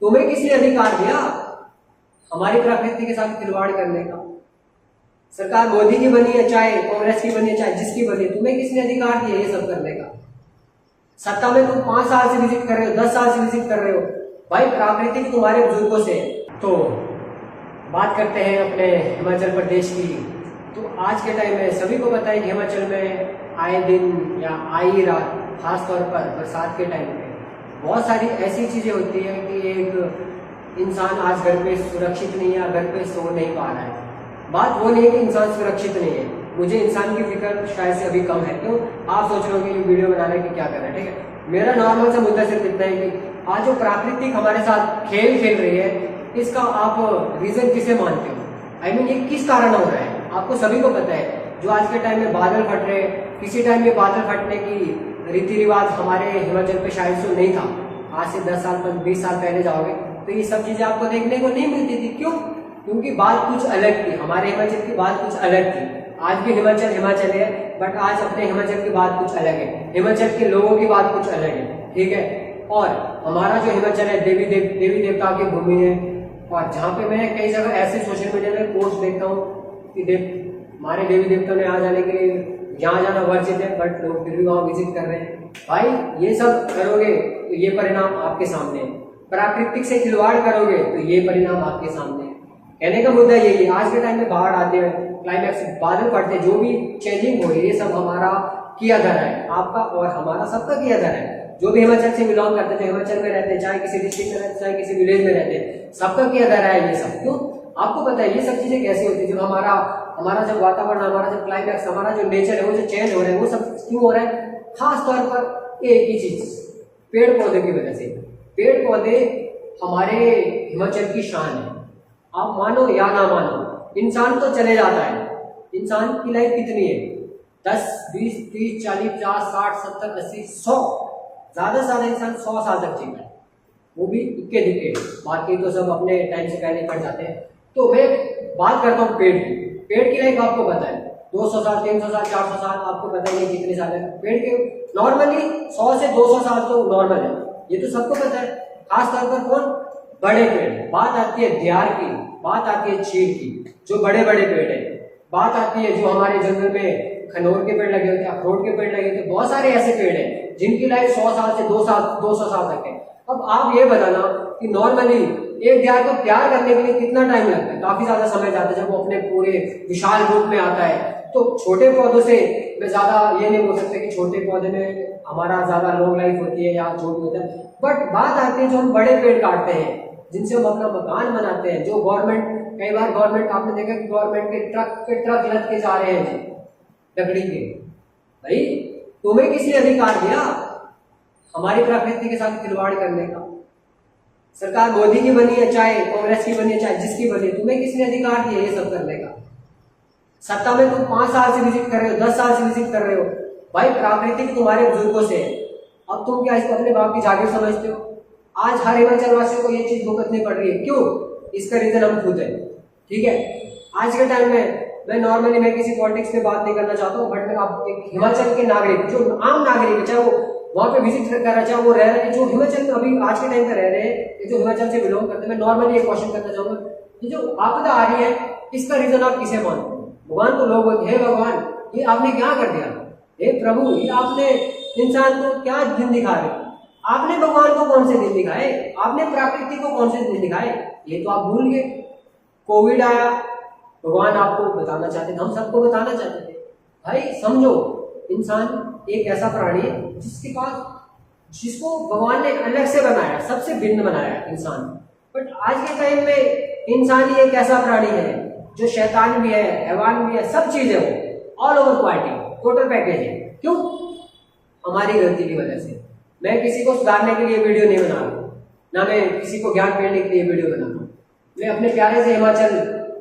तुम्हें किसने अधिकार दिया हमारी प्रकृति के साथ खिलवाड़ करने का? सरकार मोदी की बनी है, चाहे कांग्रेस की बनी है, चाहे जिसकी बनी है, तुम्हें किसने अधिकार दिया ये सब करने का? सत्ता में तुम 5 साल से विजिट कर रहे हो, 10 साल से विजिट कर रहे हो, भाई प्रकृति तुम्हारे बुजुर्गों से। तो बात करते हैं अपने हिमाचल प्रदेश की। तो आज के टाइम में सभी को पता है कि हिमाचल में आए दिन या आई रात, खास तौर पर बरसात के टाइम पे बहुत सारी ऐसी चीजें होती है कि एक इंसान आज घर पे सुरक्षित नहीं है, घर पे सो नहीं पा रहा है। बात वो नहीं है कि इंसान सुरक्षित नहीं है, मुझे इंसान की फिक्र शायद से अभी कम है। क्यों? आप सोच रहे हो कि ये वीडियो बनाने की क्या कर रहा है, ठीक है। मेरा नॉर्मल सा मुद्दा सिर्फ इतना है कि आज जो प्राकृतिक हमारे साथ खेल खेल रही है, इसका आप रीजन किसे मानते हो? आई मीन ये किस कारण हो रहा है? आपको सभी को पता है जो आज के टाइम में बादल फट रहे, किसी टाइम ये बादल फटने की रीति रिवाज हमारे हिमाचल पे शायद से नहीं था। आज से 10 साल 20 साल पहले जाओगे तो ये सब चीजें आपको देखने को नहीं मिलती थी। क्यों? क्योंकि बात कुछ अलग थी, हमारे हिमाचल की बात कुछ अलग थी। आज भी हिमाचल हिमाचल है, बट आज अपने हिमाचल की बात कुछ अलग है, हिमाचल के लोगों की बात कुछ अलग है, ठीक है। और हमारा जो हिमाचल है देवी देवता की भूमि है। और जहाँ पे मैं कई जगह ऐसे सोशल मीडिया में पोस्ट देखता हूँ कि हमारे देवी देवताओं ने आ जाने के लिए यहाँ जाना वर्जित है, बट लोग फिर भी वहां विजिट कर रहे हैं। भाई ये सब करोगे तो ये परिणाम आपके सामने है, प्राकृतिक से खिलवाड़ करोगे तो ये परिणाम आपके सामने है। कहने का मुद्दा यही है, आज के टाइम में बाढ़ आते हैं, क्लाइमैक्स बादल पड़ते, जो भी चेंजिंग हो रही है, ये सब हमारा किया धरा है, आपका और हमारा सबका किया धरा है। जो भी हिमाचल से बिलोंग करते थे, हिमाचल में रहते हैं, चाहे किसी डिस्ट्रिक्ट में रहते, चाहे किसी विलेज में रहते हैं, सबका किया धरा है ये सब। क्यों? आपको पता है ये सब चीजें कैसी होती है? जब हमारा जब वातावरण, हमारा जब क्लाइमैक्स, हमारा जो नेचर है वो जो चेंज हो रहा है, वो सब क्यों हो रहा है? खास तौर पर एक ही चीज, पेड़ पौधे की वजह से। पेड़ पौधे हमारे हिमाचल की शान है, आप मानो या ना मानो। इंसान तो चले जाता है, इंसान की लाइफ कितनी है? 10, 20, 30, 40, 50, 60, 70, 80, 100, ज्यादा से ज्यादा इंसान 100 साल तक जीता है, वो भी इक्के दिक्के, बाकी तो सब अपने टाइम से पहले कट जाते हैं। तो मैं बात करता हूँ पेड़ की। पेड़ की लाइफ आपको पता है 200 साल, 300 साल, 400 साल, आपको पता ही नहीं कितने साल है पेड़ के। नॉर्मली 100 से 200 साल तो नॉर्मल है, ये तो सबको पता है। खास तौर पर कौन? बड़े पेड़। बात आती है देयार की, बात आती है चीड़ की, जो बड़े बड़े पेड़ है। बात आती है जो हमारे जंगल में खनौर के पेड़ लगे होते हैं, अखरोट के पेड़ लगे होते हैं, बहुत सारे ऐसे पेड़ हैं जिनकी लाइफ 100 साल से 200 साल तक है। अब आप ये बताना कि नॉर्मली एक देयार को तैयार करने के लिए कितना टाइम लगता है? काफी ज्यादा समय जाता है जब वो अपने पूरे विशाल रूप में आता है। तो छोटे पौधों से मैं ज्यादा ये नहीं बोल सकते कि छोटे पौधे में हमारा ज्यादा लॉन्ग लाइफ होती है या जो भी होता है, बट बात आती है जो हम बड़े पेड़ काटते हैं, जिनसे हम अपना मकान बनाते हैं। जो गवर्नमेंट, कई बार गवर्नमेंट, आपने देखा कि गवर्नमेंट के ट्रक लद के जा रहे हैं लकड़ी के। भाई तुम्हें किसने अधिकार दिया हमारी प्रकृति के साथ खिलवाड़ करने का? सरकार मोदी की बनी है, चाहे कांग्रेस की बनी है, चाहे जिसकी बनी है, तुम्हें किसने अधिकार दिया ये सब करने का? सत्ता में तुम 5 साल से विजिट कर रहे हो, 10 साल से विजिट कर रहे हो, भाई प्राकृतिक तुम्हारे बुजुर्गों से। अब तुम क्या इसको अपने बाप की जागीर समझते हो? आज हर हिमाचल वासियों को ये चीज भुगतनी पड़ रही है। क्यों? इसका रीजन हम खुद है, ठीक है। आज के टाइम में मैं नॉर्मली मैं किसी पॉलिटिक्स में बात नहीं करना चाहता हूँ, बट मैं आप एक हिमाचल के नागरिक, जो आम नागरिक है, चाहे वो वहां पे विजिट कर रहा है, चाहे वो रह रहे हैं, जो हिमाचल में अभी आज के टाइम पे रह रहे हैं, जो हिमाचल से बिलोंग करते हैं, मैं नॉर्मली एक क्वेश्चन करना चाहूंगा, ये जो आपदा आ रही है इसका रीजन आप किसे मानते हो? भगवान को लोग बोलते हैं, हे भगवान ये आपने क्या कर दिया, हे प्रभु ये आपने इंसान को क्या दिन दिखा रहे? आपने भगवान को कौन से दिन दिखाए? आपने प्रकृति को कौन से दिन दिखाए? ये तो आप भूल गए। कोविड आया, भगवान आपको बताना चाहते थे, हम सबको बताना चाहते थे, भाई समझो इंसान एक ऐसा प्राणी है जिसको भगवान ने अलग से बनाया, सबसे भिन्न बनाया इंसान। बट आज के टाइम में इंसान ही एक ऐसा प्राणी है जो शैतान भी है, हैवान भी है, सब चीज है, वो all over quality, total package है। क्यों? हमारी गलती की वजह से। मैं किसी को सुधारने के लिए वीडियो नहीं बना रहा, ना मैं किसी को ज्ञान देने के लिए वीडियो बना रहा हूँ। मैं अपने प्यारे से हिमाचल,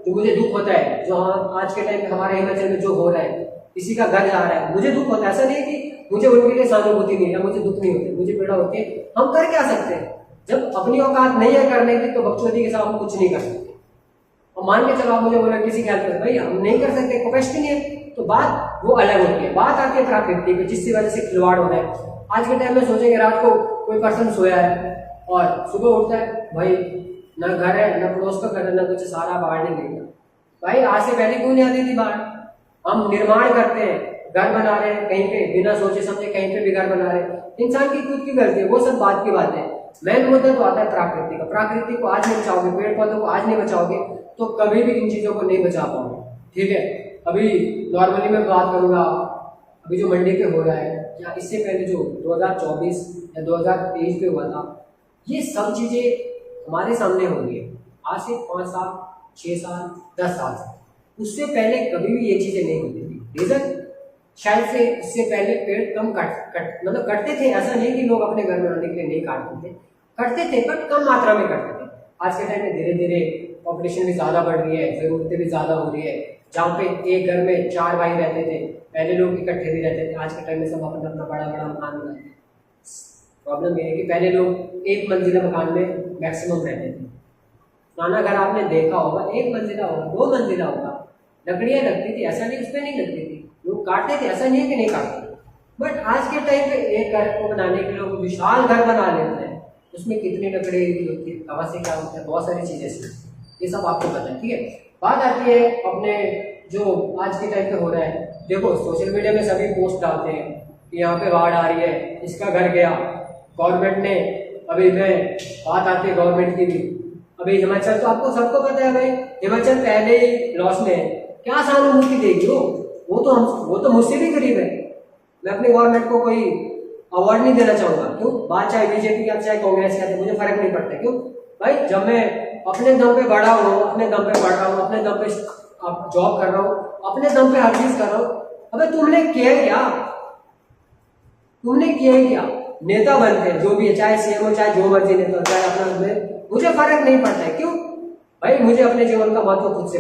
जो मुझे दुख होता है, जो आज के टाइम में हमारे हिमाचल में जो हो रहा है, किसी का घर जा रहा है, मुझे दुख होता है। ऐसा नहीं कि मुझे उनके लिए सहानुभूति नहीं है, मुझे दुख नहीं होती, मुझे पीड़ा होती है। हम कर क्या सकते हैं? जब अपनी औकात नहीं है करने की, तो बकचोदी के साथ हम कुछ नहीं कर सकते। और मान के चलो आप मुझे बोला किसी का हेल्प कर, भाई हम नहीं कर सकते, कैपेसिटी नहीं है, तो बात वो अलग होती है। बात आती है प्राकृतिक की, जिसकी वजह से खिलवाड़ हो रहा है। आज के टाइम में सोचेंगे रात को कोई पर्सन सोया है और सुबह उठता है भाई, न घर है न पड़ोस का घर है न कुछ, सारा बाहर नहीं निकला। भाई आज से पहले क्यों नहीं आती थी बाहर? हम निर्माण करते हैं, घर बना रहे हैं कहीं पे, बिना सोचे समझे कहीं पे भी घर बना रहे हैं, इंसान की खुद की गलती है, वो सब बात की बात है। मेन मुद्दा तो आता है प्रकृति का। प्रकृति को आज नहीं बचाओगे, पेड़ पौधों को आज नहीं बचाओगे तो कभी भी इन चीजों को नहीं बचा पाओगे। ठीक है, अभी नॉर्मली मैं बात करूंगा, अभी जो मंडी पे हो रहा है या इससे पहले जो 2024 या 2023 पे हुआ था, ये सब चीजें हमारे सामने हो गई है आज से 5 साल 6 साल 10 साल से। उससे पहले कभी भी ये चीजें नहीं होती थी। रीजन शायद से इससे पहले पेड़ कम मतलब कटते थे। ऐसा नहीं कि लोग अपने घर बनाने के लिए नहीं काटते थे, कटते थे बट कम मात्रा में करते थे। आज के टाइम में धीरे धीरे पॉपुलेशन भी ज्यादा बढ़ रही है, जरूरतें भी ज्यादा हो रही है। जहाँ पे एक घर में 4 भाई रहते थे, पहले लोग इकट्ठे भी रहते थे, आज के टाइम में सब अपना अपना बड़ा बड़ा मकान बनाते हैं। प्रॉब्लम यह है कि पहले लोग 1 मंजिला मकान में मैक्सिमम रहते थे। पुराना घर आपने देखा होगा 1 मंजिला होगा, 2 मंजिला होगा, लकड़ियां लगती थी, ऐसा नहीं उसमें नहीं लगती थी, लोग काटते थे, ऐसा नहीं है कि नहीं काटते। बट आज के टाइम पे एक घर को बनाने के लिए विशाल घर बना लेते हैं, उसमें कितनी लकड़ी होती है, हवा से क्या होता है, बहुत सारी चीजें से ये सब आपको पता है। ठीक है, बात आती है अपने जो आज के टाइम पे हो रहा है। देखो सोशल मीडिया में सभी पोस्ट डालते हैं कि यहाँ पे बाढ़ आ रही है, इसका घर गया, गवर्नमेंट ने, अभी मैं बात आती है गवर्नमेंट की भी, अभी हिमाचल तो आपको सबको पता है भाई, हिमाचल पहले ही लॉस में है, क्या सहानुभूति देगी वो तो मुझसे भी गरीब है। मैं अपनी गवर्नमेंट को कोई अवार्ड नहीं देना चाहूंगा, क्यों? बात चाहे बीजेपी का चाहे कांग्रेस का, मुझे फर्क नहीं पड़ता। क्यों भाई? जब मैं अपने दम पे बढ़ा हूँ, अपने दम पे पढ़ रहा हूँ, अपने दम पे जॉब कर रहा हूँ, अपने दम पे हर चीज कर रहा हूँ, अबे तुमने किया क्या? तुमने किया क्या? नेता बनते हैं जो भी है, चाहे सीएम हो चाहे जो मर्जी नेता हो, चाहे अपना, मुझे फर्क नहीं पड़ता है। क्यों भाई? मुझे अपने जीवन का महत्व खुद से